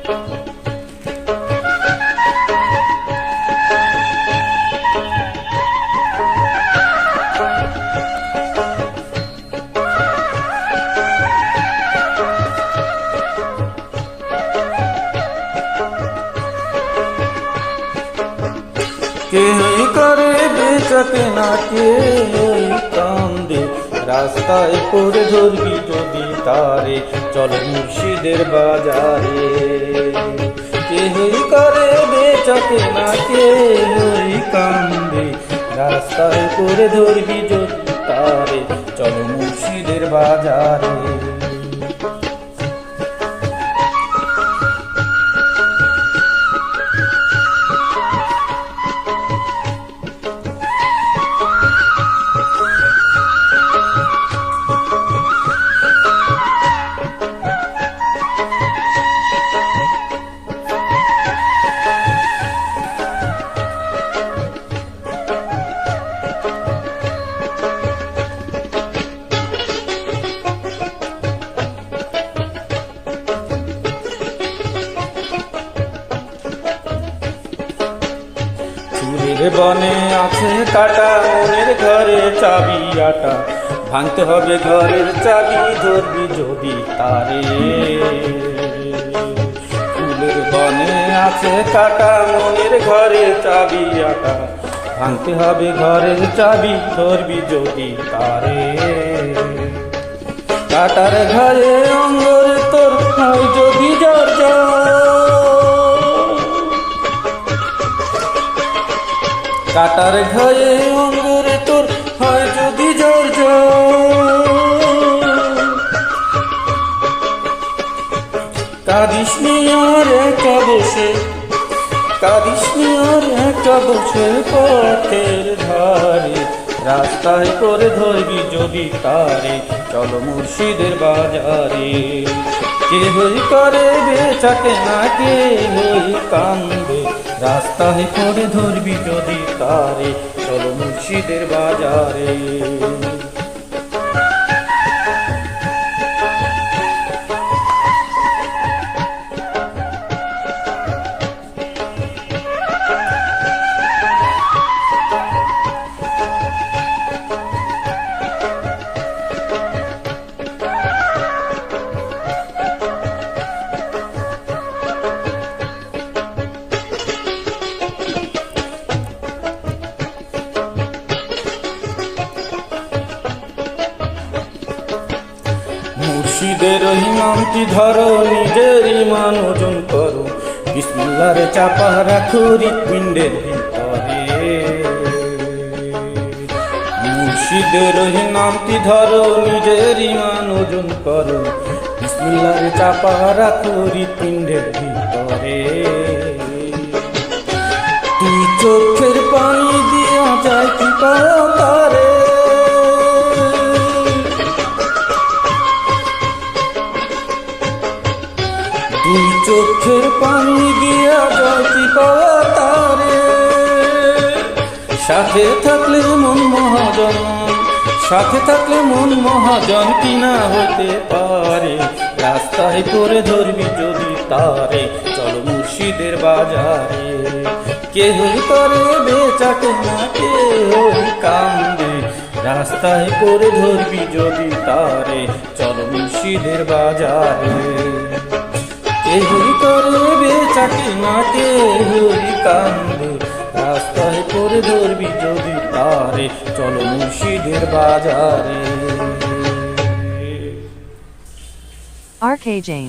কেহই করে বেচাকে না কেহই কান্দে, রাস্তায় পড়ে ধরবি যদি তারে, চল মুর্শিদের বাজারে। কেহই করে বেচাকে না কেহই কান্দে, রাস্তায় পড়ে ধরবি যদি তারে, চল মুর্শিদের বাজারে। বনে আছে কাটা, মনের ঘরে চাবি আটা, ভাঙতে হবে ঘরের চাবি, ধরবি যদি তারে। ফুলের বনে আছে কাটা, মনের ঘরে চাবি আটা, ভাঙতে হবে ঘরের চাবি, ধরবি যদি তারে। কাটার ঘরে অঙ্গর তোর হয় যদি জ্বর কাটার ঘরে অঙ্গুরে তোর হয় যদি জ্বর, কাঁদিস নি আর একা বসে, কাঁদিস নি আর একা বসে পথের ধারে, রাস্তায় করে ধরবি যদি তারে, চল মুর্শিদের বাজারে। কেহই করে বেচাকে না কেহই কান্দে, রাস্তায় করে ধরবি যদি তারে, চল মুর্শিদের বাজারে। মুর্শিদের ইমামতি ধরো, নিজের ইমান ওজন করো, বিসমিল্লাহর চাপা রাখো হৃৎপিণ্ডের ভিতরে। মুর্শিদের ইমামতি ধরো, নিজের ইমান ওজন করো, বিসমিল্লাহর চাপা রাখো হৃৎপিণ্ডের ভিতরে। তুই চোখের পানি দিয়া যায় কি তারে, তুই চোখের পানি দিয়া যাইতি পাওয়া তারে। সাথে থাকলে মন মহাজন, সাথে থাকলে মন মহাজন কিনা হতে পারে, রাস্তায় করে ধরবি যদি তারে, চল মুর্শিদের বাজারে। কেহই করে বেচাকে না কেহই কান্দে, রাস্তায় করে ধরবি যদি তারে, চল মুর্শিদের বাজারে। কেহই করে বেচাকে না কেহই কান্দে, রাস্তায় করে ধরবি যদি তারে, চল মুর্শিদের বাজারে। RK James